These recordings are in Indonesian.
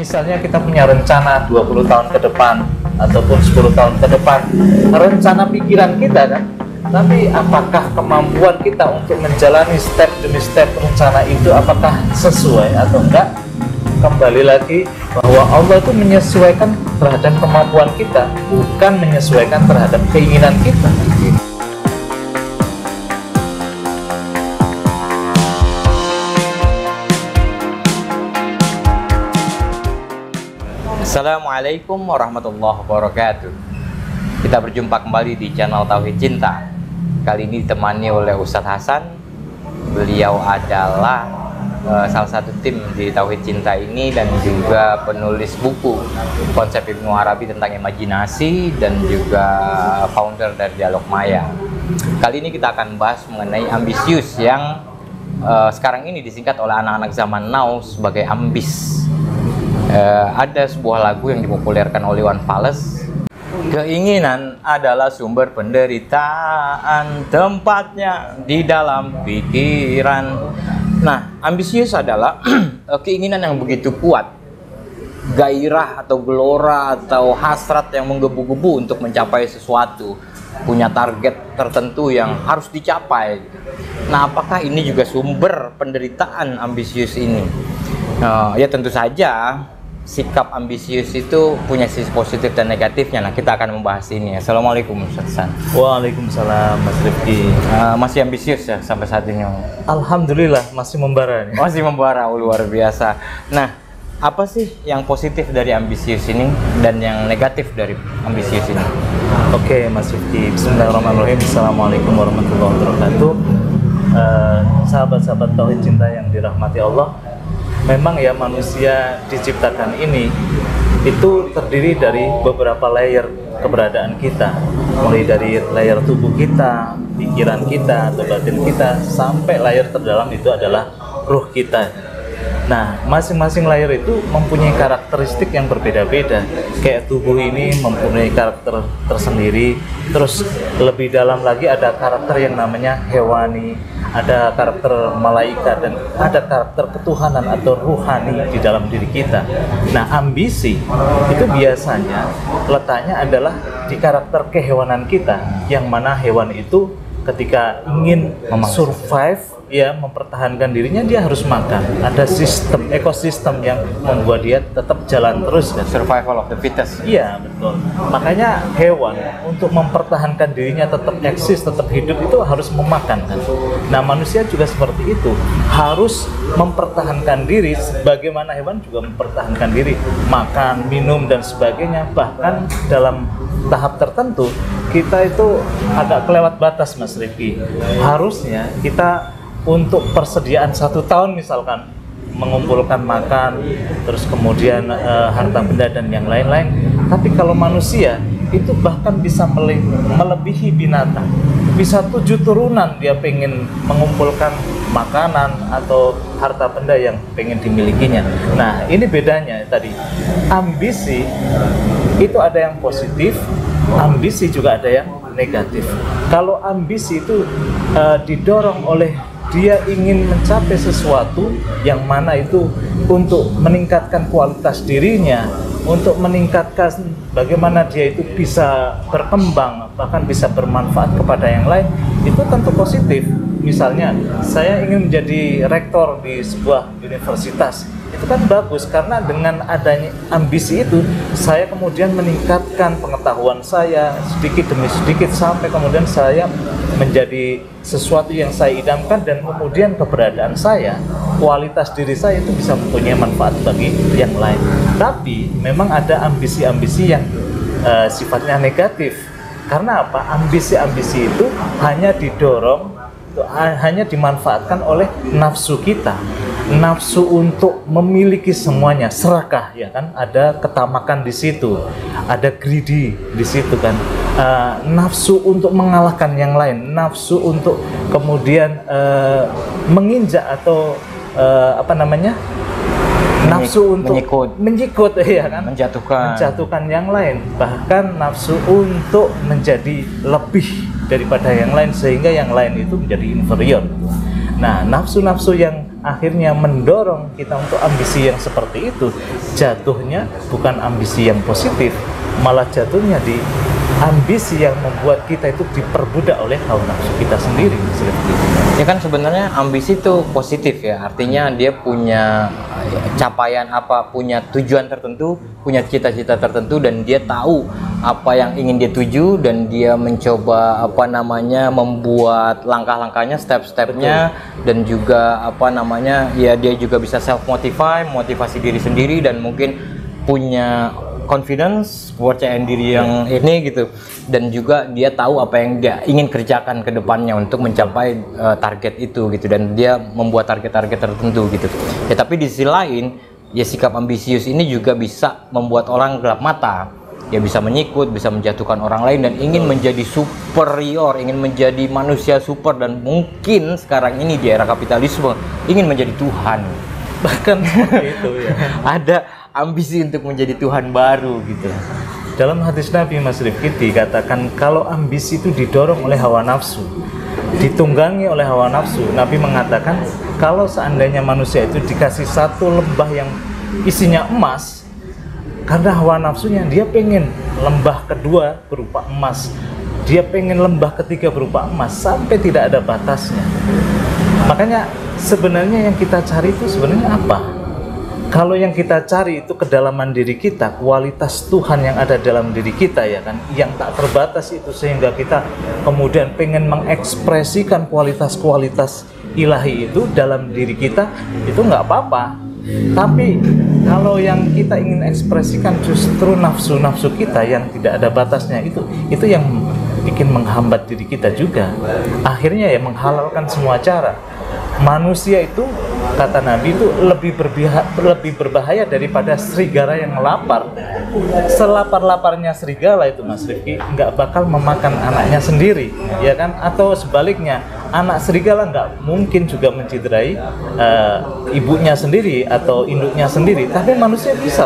misalnya kita punya rencana 20 tahun ke depan ataupun 10 tahun ke depan, rencana pikiran kita kan, tapi apakah kemampuan kita untuk menjalani step demi step rencana itu apakah sesuai atau enggak? Kembali lagi bahwa Allah itu menyesuaikan terhadap kemampuan kita, bukan menyesuaikan terhadap keinginan kita. Assalamualaikum warahmatullahi wabarakatuh. Kita berjumpa kembali di channel Tauhid Cinta. Kali ini ditemani oleh Ustadz Hasan. Beliau adalah salah satu tim di Tauhid Cinta ini dan juga penulis buku Konsep Ibnu Arabi tentang imajinasi dan juga founder dari Dialog Maya. Kali ini kita akan bahas mengenai ambisius yang sekarang ini disingkat oleh anak-anak zaman now sebagai ambis. Ada sebuah lagu yang dipopulerkan oleh Iwan Fals. Keinginan adalah sumber penderitaan, tempatnya di dalam pikiran. Nah, ambisius adalah keinginan yang begitu kuat, gairah atau gelora atau hasrat yang menggebu-gebu untuk mencapai sesuatu, punya target tertentu yang harus dicapai. Nah, apakah ini juga sumber penderitaan ambisius ini? Ya tentu saja. Sikap ambisius itu punya sisi positif dan negatifnya. Nah, kita akan membahas ini. Assalamualaikum Ustaz Hasan. Waalaikumsalam Mas Rifki. Masih ambisius ya sampai saat ini? Alhamdulillah masih membara nih. Masih membara, luar biasa. Nah, apa sih yang positif dari ambisius ini dan yang negatif dari ambisius ini? Oke Mas Rifki, bismillahirrahmanirrahim. Assalamualaikum warahmatullahi wabarakatuh. Sahabat-sahabat Tauhid Cinta yang dirahmati Allah, memang ya manusia diciptakan ini itu terdiri dari beberapa layer keberadaan kita, mulai dari layer tubuh kita, pikiran kita, atau batin kita, sampai layer terdalam itu adalah ruh kita. Nah, masing-masing layer itu mempunyai karakteristik yang berbeda-beda. Kayak tubuh ini mempunyai karakter tersendiri. Terus lebih dalam lagi ada karakter yang namanya hewani, ada karakter malaikat, dan ada karakter ketuhanan atau ruhani di dalam diri kita. Nah, ambisi itu biasanya letaknya adalah di karakter kehewanan kita, yang mana hewan itu ketika ingin survive, ya mempertahankan dirinya, dia harus makan. Ada sistem ekosistem yang membuat dia tetap jalan terus kan? Survival of the fittest. Iya, betul. Makanya hewan untuk mempertahankan dirinya tetap eksis, tetap hidup, itu harus memakan kan. Nah, manusia juga seperti itu, harus mempertahankan diri sebagaimana hewan juga mempertahankan diri, makan, minum dan sebagainya. Bahkan dalam tahap tertentu kita itu agak kelewat batas Mas Rifki. Harusnya kita untuk persediaan 1 tahun misalkan mengumpulkan makan, terus kemudian harta benda dan yang lain-lain. Tapi kalau manusia itu bahkan bisa melebihi binatang, bisa 7 turunan dia pengen mengumpulkan makanan atau harta benda yang pengen dimilikinya. Nah, ini bedanya tadi. Ambisi itu ada yang positif, ambisi juga ada yang negatif. Kalau ambisi itu didorong oleh dia ingin mencapai sesuatu yang mana itu untuk meningkatkan kualitas dirinya, untuk meningkatkan bagaimana dia itu bisa berkembang, bahkan bisa bermanfaat kepada yang lain, itu tentu positif. Misalnya, saya ingin menjadi rektor di sebuah universitas. Itu kan bagus, karena dengan adanya ambisi itu saya kemudian meningkatkan pengetahuan saya sedikit demi sedikit sampai kemudian saya menjadi sesuatu yang saya idamkan, dan kemudian keberadaan saya, kualitas diri saya itu bisa mempunyai manfaat bagi yang lain. Tapi memang ada ambisi-ambisi yang sifatnya negatif. Karena apa? Ambisi-ambisi itu hanya didorong, hanya dimanfaatkan oleh nafsu kita. Nafsu untuk memiliki semuanya, serakah, ya kan? Ada ketamakan di situ, ada greedy di situ kan. Nafsu untuk mengalahkan yang lain, nafsu untuk kemudian menginjak atau nafsu untuk menyikut, ya kan? Menjatuhkan yang lain, bahkan nafsu untuk menjadi lebih daripada yang lain sehingga yang lain itu menjadi inferior. Nah, nafsu-nafsu yang akhirnya mendorong kita untuk ambisi yang seperti itu, jatuhnya bukan ambisi yang positif, malah jatuhnya di ambisi yang membuat kita itu diperbudak oleh hawa nafsu kita sendiri. Ya kan sebenarnya ambisi itu positif ya, artinya dia punya capaian apa, punya tujuan tertentu, punya cita-cita tertentu, dan dia tahu apa yang ingin dia tuju, dan dia mencoba apa namanya membuat langkah-langkahnya, step-stepnya, dan juga apa namanya ya dia juga bisa self motivasi diri sendiri, dan mungkin punya confidence, kepercayaan diri yang ini gitu, dan juga dia tahu apa yang dia ingin kerjakan ke depannya untuk mencapai target itu gitu, dan dia membuat target-target tertentu gitu ya. Tapi di sisi lain ya, sikap ambisius ini juga bisa membuat orang gelap mata, ya bisa menyikut, bisa menjatuhkan orang lain, dan ingin menjadi superior, ingin menjadi manusia super, dan mungkin sekarang ini di era kapitalisme ingin menjadi Tuhan, Bahkan seperti itu ya. ada ambisi untuk menjadi Tuhan baru gitu. Dalam hadis Nabi Mas Rifki dikatakan kalau ambisi itu didorong oleh hawa nafsu, ditunggangi oleh hawa nafsu, Nabi mengatakan kalau seandainya manusia itu dikasih satu lembah yang isinya emas, karena hawa nafsunya dia pengen lembah kedua berupa emas, dia pengen lembah ketiga berupa emas, sampai tidak ada batasnya. Makanya sebenarnya yang kita cari itu sebenarnya apa? Kalau yang kita cari itu kedalaman diri kita, kualitas Tuhan yang ada dalam diri kita ya kan, yang tak terbatas itu, sehingga kita kemudian pengen mengekspresikan kualitas-kualitas ilahi itu dalam diri kita, itu nggak apa-apa. Tapi kalau yang kita ingin ekspresikan justru nafsu-nafsu kita yang tidak ada batasnya, itu yang bikin menghambat diri kita juga. Akhirnya ya menghalalkan semua cara. Manusia itu, kata Nabi, itu lebih berbahaya daripada serigala yang lapar. Selapar-laparnya serigala itu Mas Rifki nggak bakal memakan anaknya sendiri, ya kan? Atau sebaliknya, anak serigala nggak mungkin juga menciderai ibunya sendiri atau induknya sendiri. Tapi manusia bisa,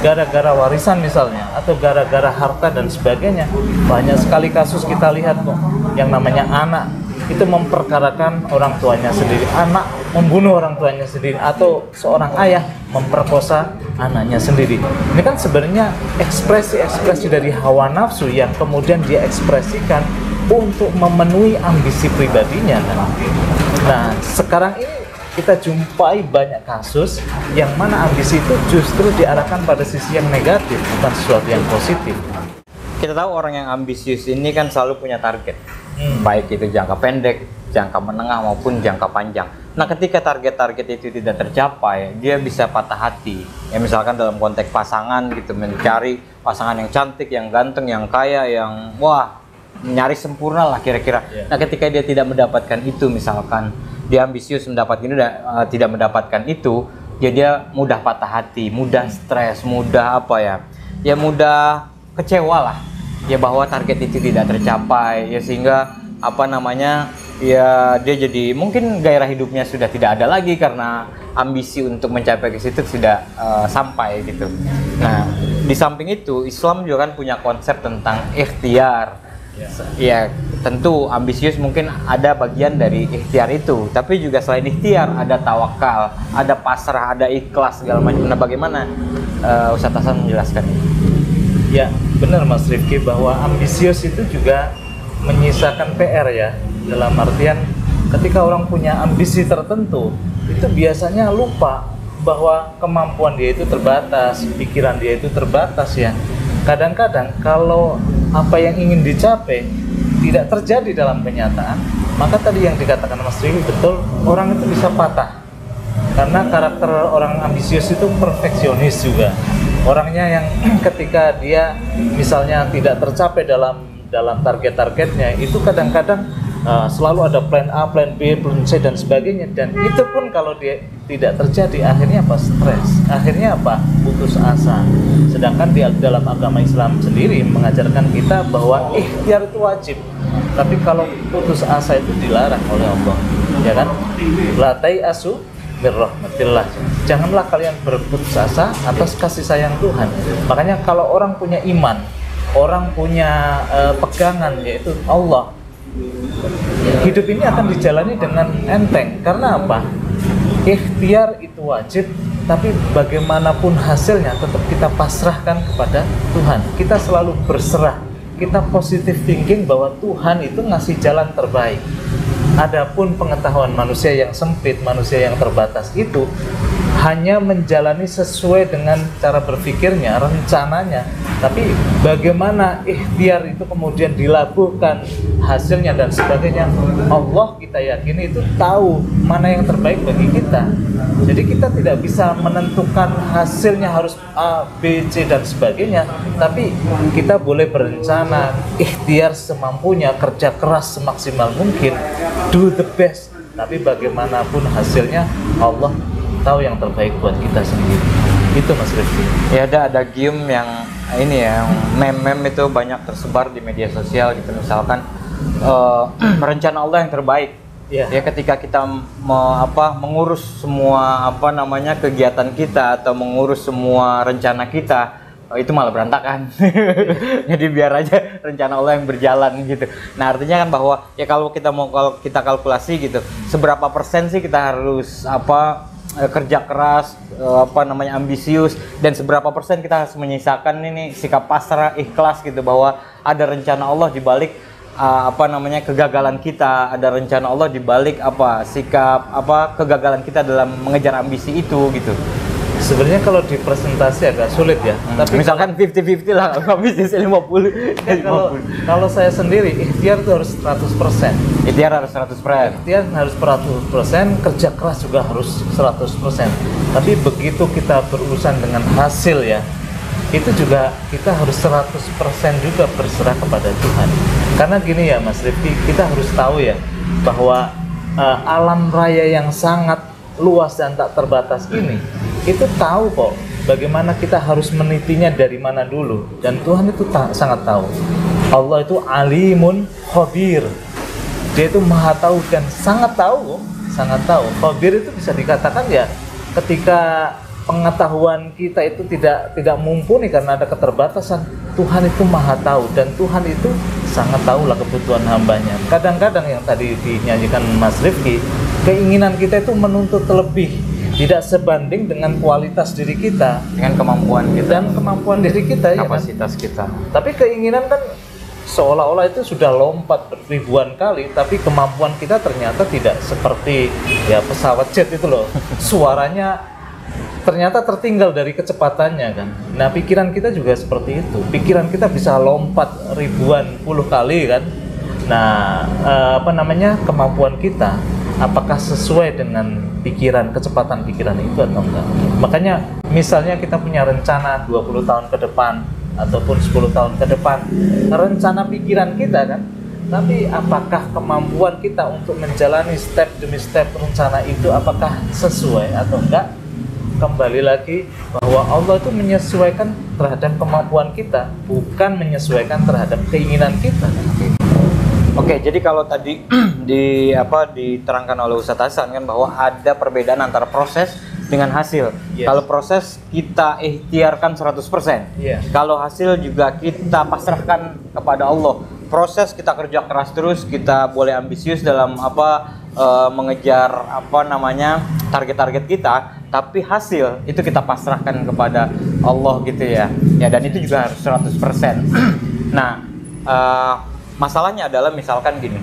gara-gara warisan misalnya, atau gara-gara harta dan sebagainya. Banyak sekali kasus kita lihat kok, yang namanya anak itu memperkarakan orang tuanya sendiri, anak membunuh orang tuanya sendiri, atau seorang ayah memperkosa anaknya sendiri. Ini kan sebenarnya ekspresi-ekspresi dari hawa nafsu yang kemudian dia ekspresikan untuk memenuhi ambisi pribadinya kan. Nah, sekarang ini kita jumpai banyak kasus yang mana ambisi itu justru diarahkan pada sisi yang negatif, bukan sesuatu yang positif. Kita tahu orang yang ambisius ini kan selalu punya target, baik itu jangka pendek, jangka menengah maupun jangka panjang. Nah, ketika target-target itu tidak tercapai, dia bisa patah hati. Ya misalkan dalam konteks pasangan gitu, mencari pasangan yang cantik, yang ganteng, yang kaya, yang wah nyaris sempurna lah kira-kira. Nah, ketika dia tidak mendapatkan itu, misalkan dia ambisius mendapatkan itu, tidak mendapatkan itu, ya dia mudah patah hati, mudah stres, mudah apa ya, ya mudah kecewa lah, ya bahwa target itu tidak tercapai, ya sehingga apa namanya ya dia jadi mungkin gairah hidupnya sudah tidak ada lagi karena ambisi untuk mencapai ke situ sudah sampai gitu. Nah, di samping itu Islam juga kan punya konsep tentang ikhtiar. Ya tentu ambisius mungkin ada bagian dari ikhtiar itu, tapi juga selain ikhtiar ada tawakal, ada pasrah, ada ikhlas segala macam. Nah, bagaimana Ustaz Hasan menjelaskan ini? Ya, benar Mas Rifki, bahwa ambisius itu juga menyisakan PR ya. Dalam artian ketika orang punya ambisi tertentu, itu biasanya lupa bahwa kemampuan dia itu terbatas, pikiran dia itu terbatas ya. Kadang-kadang kalau apa yang ingin dicapai tidak terjadi dalam kenyataan, maka tadi yang dikatakan Mas Rifki betul, orang itu bisa patah. Karena karakter orang ambisius itu perfeksionis juga. Orangnya yang ketika dia misalnya tidak tercapai dalam target-targetnya, itu kadang-kadang selalu ada plan A, plan B, plan C dan sebagainya, dan itu pun kalau dia tidak terjadi, akhirnya apa? Stres, akhirnya apa? Putus asa. Sedangkan di dalam agama Islam sendiri mengajarkan kita bahwa ikhtiar itu wajib, tapi kalau putus asa itu dilarang oleh Allah, ya kan? La tai'asu mir rahmatillah. Janganlah kalian berputus asa atas kasih sayang Tuhan. Makanya kalau orang punya iman, orang punya pegangan yaitu Allah, hidup ini akan dijalani dengan enteng. Karena apa? Ikhtiar itu wajib, tapi bagaimanapun hasilnya tetap kita pasrahkan kepada Tuhan. Kita selalu berserah, kita positive thinking bahwa Tuhan itu ngasih jalan terbaik. Adapun pengetahuan manusia yang sempit, manusia yang terbatas itu hanya menjalani sesuai dengan cara berpikirnya, rencananya. Tapi bagaimana ikhtiar itu kemudian dilakukan, hasilnya dan sebagainya, Allah kita yakini itu tahu mana yang terbaik bagi kita. Jadi kita tidak bisa menentukan hasilnya harus A, B, C dan sebagainya. Tapi kita boleh berencana, ikhtiar semampunya, kerja keras semaksimal mungkin, do the best. Tapi bagaimanapun hasilnya, Allah tahu yang terbaik buat kita sendiri. Itu Mas Rifki. Ya ada game yang ini ya, yang meme itu banyak tersebar di media sosial gitu, misalkan rencana Allah yang terbaik. Ya ketika kita mengurus semua kegiatan kita atau mengurus semua rencana kita, itu malah berantakan. Jadi biar aja rencana Allah yang berjalan gitu. Nah, artinya kan bahwa ya kalau kita kalkulasi gitu, seberapa persen sih kita harus kerja keras, ambisius, dan seberapa persen kita harus menyisakan ini sikap pasrah, ikhlas gitu, bahwa ada rencana Allah di balik kegagalan kita, ada rencana Allah di balik sikap kegagalan kita dalam mengejar ambisi itu gitu. Sebenarnya kalau di presentasi agak sulit ya. Tapi misalkan 50-50 lah, ambisi 50. Kalau saya sendiri ikhtiar itu harus 100%. Ikhtiar harus 100%. Ikhtiar harus 100%, kerja keras juga harus 100%. Tapi begitu kita berurusan dengan hasil ya, itu juga kita harus 100% juga berserah kepada Tuhan. Karena gini ya Mas Rifki, kita harus tahu ya bahwa alam raya yang sangat luas dan tak terbatas ini, itu tahu kok bagaimana kita harus menitinya dari mana dulu, dan Tuhan itu sangat tahu. Allah itu alimun khabir, dia itu maha tahu dan sangat tahu. Khabir itu bisa dikatakan ya ketika pengetahuan kita itu tidak mumpuni karena ada keterbatasan, Tuhan itu maha tahu dan Tuhan itu sangat tahulah kebutuhan hambanya. Kadang-kadang yang tadi dinyanyikan Mas Rifki, keinginan kita itu menuntut lebih, tidak sebanding dengan kualitas diri kita, dengan kemampuan kita dan kemampuan diri kita, kapasitas kita. Tapi keinginan kan seolah-olah itu sudah lompat ribuan kali, tapi kemampuan kita ternyata tidak seperti ya pesawat jet itu loh. Suaranya ternyata tertinggal dari kecepatannya kan. Nah, pikiran kita juga seperti itu. Pikiran kita bisa lompat ribuan puluh kali kan. Nah, kemampuan kita apakah sesuai dengan kecepatan pikiran itu atau enggak. Makanya misalnya kita punya rencana 20 tahun ke depan ataupun 10 tahun ke depan, rencana pikiran kita kan, tapi apakah kemampuan kita untuk menjalani step demi step rencana itu apakah sesuai atau enggak? Kembali lagi bahwa Allah itu menyesuaikan terhadap kemampuan kita, bukan menyesuaikan terhadap keinginan kita. Oke, jadi kalau tadi diterangkan oleh Ustadz Hasan kan bahwa ada perbedaan antara proses dengan hasil. Yes. Kalau proses kita ikhtiarkan 100%. Yes. Kalau hasil juga kita pasrahkan kepada Allah. Proses kita kerja keras terus, kita boleh ambisius dalam mengejar target-target kita, tapi hasil itu kita pasrahkan kepada Allah gitu ya. Ya, dan itu juga harus 100%. Nah, masalahnya adalah misalkan gini,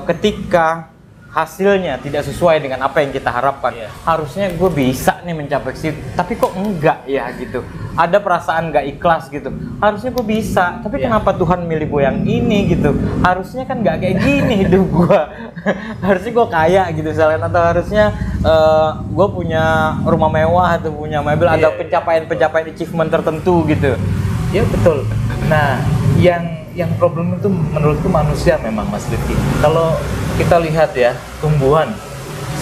ketika hasilnya tidak sesuai dengan apa yang kita harapkan, harusnya gue bisa nih mencapai situ, tapi kok enggak ya gitu. Ada perasaan nggak ikhlas gitu. Harusnya gue bisa, tapi kenapa Tuhan milih gue yang ini gitu? Harusnya kan nggak kayak gini hidup gue. Harusnya gue kaya gitu misalkan, atau harusnya gue punya rumah mewah atau punya mobil, ada pencapaian achievement tertentu gitu. Ya betul. Nah, yang problem itu menurutku manusia memang Mas Rifki. Kalau kita lihat ya, tumbuhan,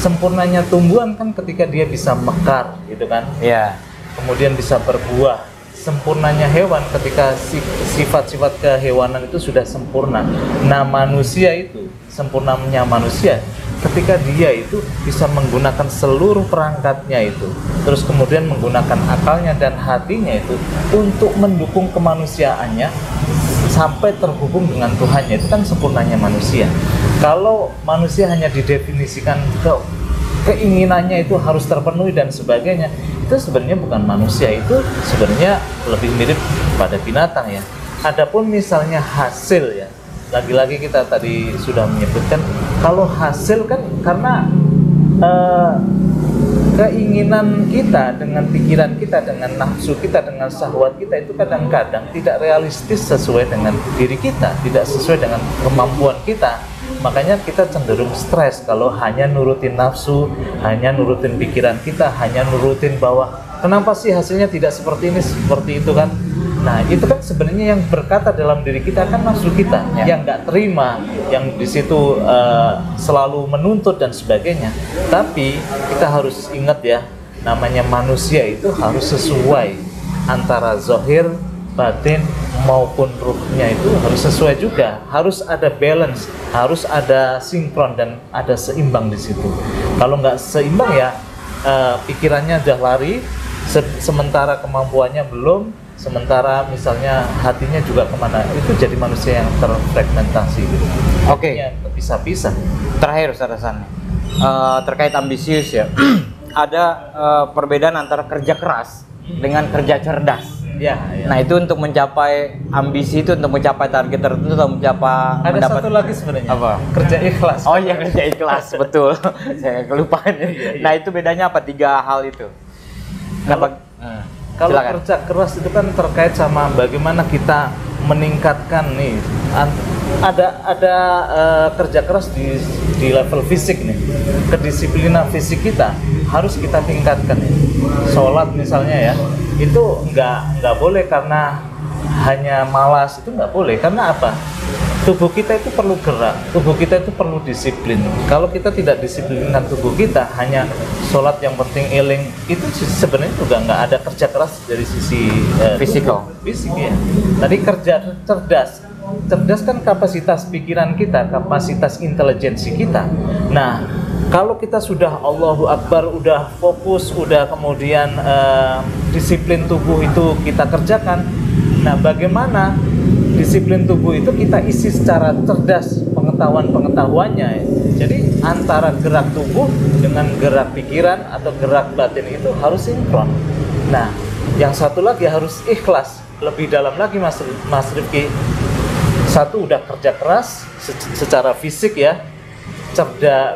sempurnanya tumbuhan kan ketika dia bisa mekar gitu kan. Iya. Kemudian bisa berbuah. Sempurnanya hewan ketika sifat-sifat kehewanan itu sudah sempurna. Nah, manusia itu, sempurnanya manusia ketika dia itu bisa menggunakan seluruh perangkatnya itu, terus kemudian menggunakan akalnya dan hatinya itu untuk mendukung kemanusiaannya sampai terhubung dengan Tuhannya. Itu kan sempurnanya manusia. Kalau manusia hanya didefinisikan keinginannya itu harus terpenuhi dan sebagainya, itu sebenarnya bukan manusia, itu sebenarnya lebih mirip pada binatang ya. Adapun misalnya hasil ya, lagi-lagi kita tadi sudah menyebutkan kalau hasil kan karena keinginan kita dengan pikiran kita, dengan nafsu kita, dengan syahwat kita itu kadang-kadang tidak realistis sesuai dengan diri kita, tidak sesuai dengan kemampuan kita. Makanya kita cenderung stres kalau hanya nurutin nafsu, hanya nurutin pikiran kita, hanya nurutin bahwa kenapa sih hasilnya tidak seperti ini, seperti itu kan. Nah itu kan sebenarnya yang berkata dalam diri kita kan nafsu kita yang nggak terima, yang di situ selalu menuntut dan sebagainya. Tapi kita harus ingat ya, namanya manusia itu harus sesuai antara zahir, batin maupun ruhnya, itu harus sesuai juga, harus ada balance, harus ada sinkron dan ada seimbang di situ. Kalau nggak seimbang ya pikirannya udah lari, sementara kemampuannya belum, sementara misalnya hatinya juga kemana, itu jadi manusia yang terfragmentasi gitu. Oke. Pisah-pisah. Terakhir Ustaz Hasan, terkait ambisius ya, ada perbedaan antara kerja keras dengan kerja cerdas. Ya. Nah itu untuk mencapai ambisi, itu untuk mencapai target tertentu atau ada satu lagi sebenarnya. Apa? Kerja ikhlas. Oh iya, kerja ikhlas, betul. Saya kelupaan. Nah itu bedanya apa, 3 hal itu? Kalau kerja keras itu kan terkait sama bagaimana kita meningkatkan nih. Ada kerja keras di level fisik nih. Kedisiplinan fisik kita harus kita tingkatkan ya. Sholat misalnya ya, itu nggak boleh karena hanya malas, itu nggak boleh. Karena apa? Tubuh kita itu perlu gerak, tubuh kita itu perlu disiplin. Kalau kita tidak disiplinkan tubuh kita, hanya sholat yang penting eling, itu sebenarnya juga nggak ada kerja keras dari sisi fisik ya. Tadi kerja cerdas kan kapasitas pikiran kita, kapasitas intelijensi kita. Nah, kalau kita sudah Allahu Akbar, udah fokus, udah kemudian disiplin tubuh itu kita kerjakan. Nah, bagaimana disiplin tubuh itu kita isi secara cerdas pengetahuannya ya. Jadi antara gerak tubuh dengan gerak pikiran atau gerak batin itu harus sinkron. Nah, yang satu lagi harus ikhlas. Lebih dalam lagi Mas Rifki. Satu udah kerja keras secara fisik ya,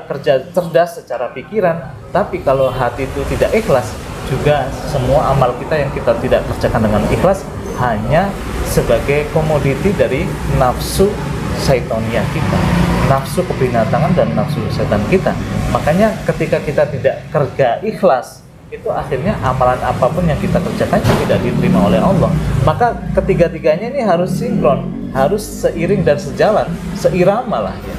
kerja cerdas secara pikiran, tapi kalau hati itu tidak ikhlas, juga semua amal kita yang kita tidak kerjakan dengan ikhlas hanya sebagai komoditi dari nafsu syaitoniah kita, nafsu kebinatangan dan nafsu setan kita. Makanya ketika kita tidak kerja ikhlas, itu akhirnya amalan apapun yang kita kerjakan tidak diterima oleh Allah. Maka ketiga-tiganya ini harus sinkron, harus seiring dan sejalan, seirama lah ya.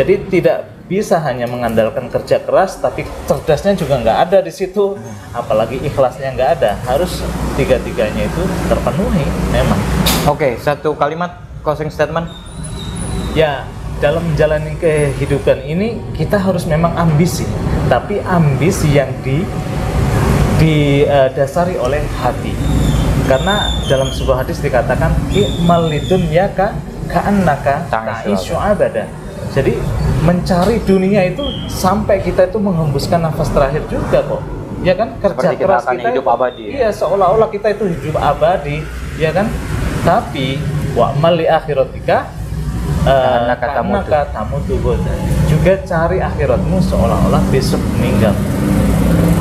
Jadi tidak bisa hanya mengandalkan kerja keras tapi cerdasnya juga nggak ada di situ, apalagi ikhlasnya nggak ada. Harus tiga-tiganya itu terpenuhi memang. Oke, satu kalimat closing statement. Ya, dalam menjalani kehidupan ini kita harus memang ambisi, tapi ambisi yang didasari oleh hati. Karena dalam sebuah hadis dikatakan i'mal lidunyaka ka'annaka ta'isyu abada. Jadi mencari dunia itu sampai kita itu menghembuskan nafas terakhir juga kok. Ya kan, kerja keras kita hidup abadi. Iya, seolah-olah kita itu hidup abadi, ya kan? Tapi wa'mal li akhiratika tamutu goda. Juga cari akhiratmu seolah-olah besok meninggal.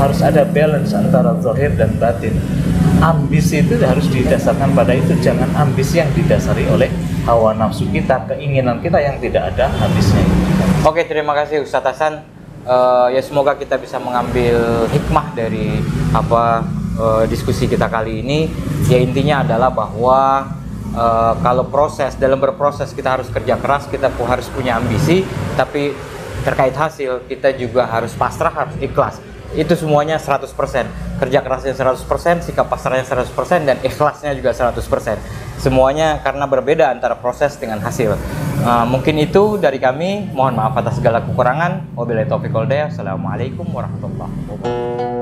Harus ada balance antara zahir dan batin. Ambisi itu harus didasarkan pada itu, jangan ambisi yang didasari oleh hawa nafsu kita, keinginan kita yang tidak ada habisnya. Oke, terima kasih Ustadz Hasan. Ya semoga kita bisa mengambil hikmah dari diskusi kita kali ini. Ya intinya adalah bahwa kalau dalam berproses kita harus kerja keras, kita harus punya ambisi, tapi terkait hasil kita juga harus pasrah, harus ikhlas. Itu semuanya 100%. Kerja kerasnya 100%, sikap pasrahnya 100%, dan ikhlasnya juga 100%. Semuanya karena berbeda antara proses dengan hasil. Mungkin itu dari kami. Mohon maaf atas segala kekurangan. Wabillahi taufiq wal hidayah. Assalamualaikum warahmatullahi wabarakatuh.